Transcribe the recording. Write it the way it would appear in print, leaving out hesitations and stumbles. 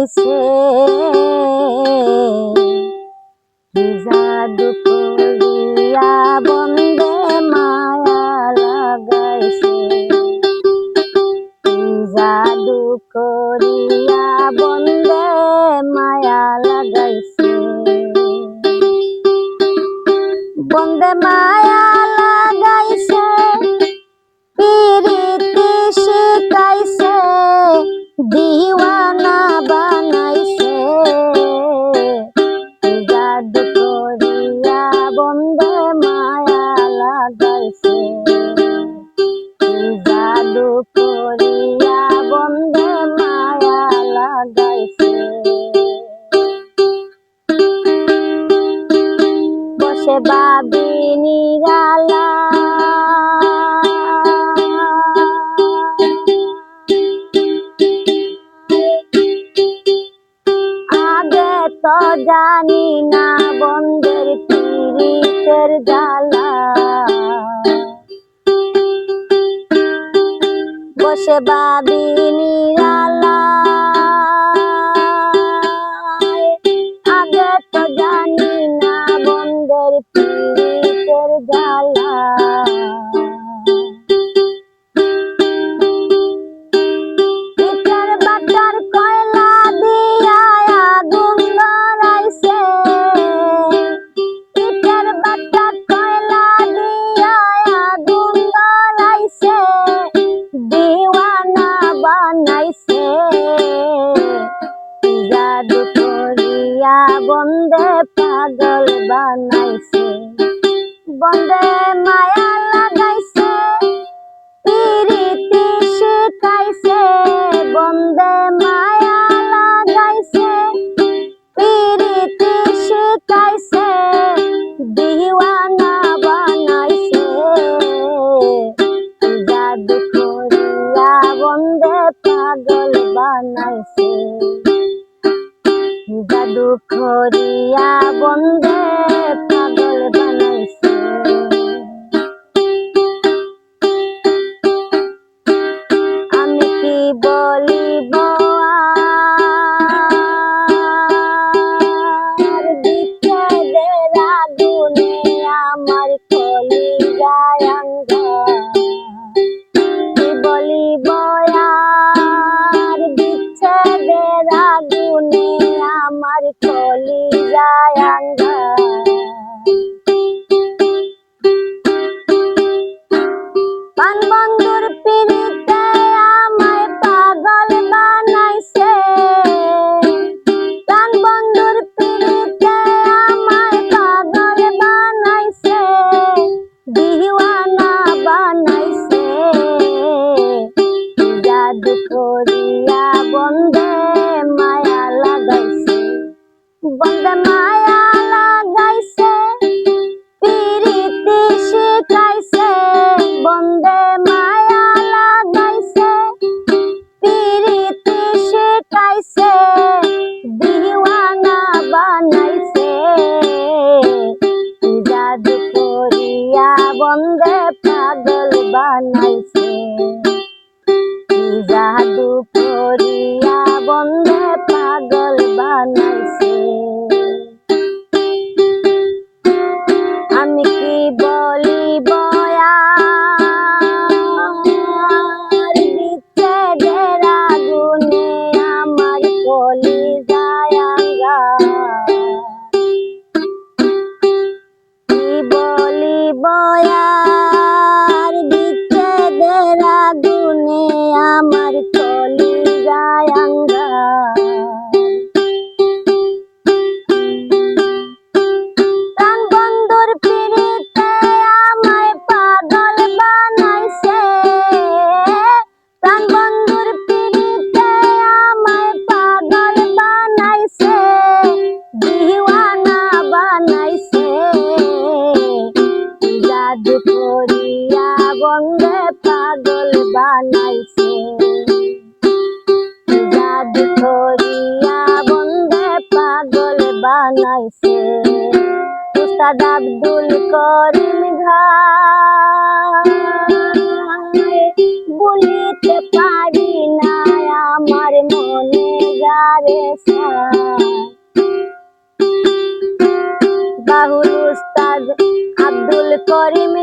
বানাইছে, কি জাদু করিয়া বন্দে মায়া লাগাইছে, কি জাদু করিয়া বন্দে মায়া লাগাইছে, বন্দে মায়া লাগাইছে, পিরিতি শিখাইছে, দিওয়ানা বানাইছে, কি জাদু করিয়া বন্দে মায়া লাগাইছে, কি জাদু করিয়া বন্দে মায়া লাগাইছে, বসে ভাবি নিরালা তো জানি না বন্দের পীড়িতের জ্বালা, বসে ভাবি নিরালা আগে তো জানি না বন্দের পীড়িতের জ্বালা, ইটের বাটার কয়লা দিয়া আগুন ধরাইছে, ইটের বাটার কয়লা দিয়া আগুন ধরাইছে, দিওয়ানা বানাইছে, জাদু করিয়া বন্দে পাগল বানাইছে, বন্দে মায়া লাগাইছে, পিরিতি শিখাইছে, বন্দে মায়া লাগাইছে, পিরিতি শিখাইছে, দিওয়ানা বানাইছে, জাদু করিয়া বন্দে পাগল বানাইছে, জাদু করিয়া বন্দে পাগল বানাইছে, আমি কি বলিব আর, বিচ্ছেদের আগুনে আমার কলিজায় আঙ্গার, কি বলিব আর, বিচ্ছেদের আগুনে আমার কলিজায় আঙ্গার, প্রাণবন্ধুর পিড়িতে আমায় পাগল বানাইছে, প্রাণবন্ধুর পিড়িতে আমায় পাগল বানাইছে, দিওয়ানা বানাইছে, জাদু করিয়া বন্দে মায়া লাগাইছে, বন্দে মায়া লাগাইছে, পিরিতি শিখাইছে, বন্দে মায়া লাগাইছে, পিরিতি শিখাইছে, দিওয়ানা বানাইছে, জাদু করিয়া বন্দে পাগল বানাইছে, জাদু করিয়া বন্দে পাগল বানাইছে, আমি কি বলিব আর, বিচ্ছেদের আগুনে আমার কলিজায় আঙ্গার, কি বলিব আর, বিচ্ছেদের আগুনে আমার কলিজায় আঙ্গার, প্রাণবন্ধুর পিড়িতে আমায় পাগল বানাইছে, প্রাণবন্ধুর পিড়িতে আমায় পাগল বানাইছে, দিওয়ানা বানাইছে, জাদু করিয়া বন্দে পাগল বানাইছে, জাদু করিয়া বন্দে পাগল বানাইছে, উস্তাদ আব্দুল করিম ঘাই বলিতে পারি না আমার মনে যারে মিসবাহুল উস্তাদ আব্দুল করিম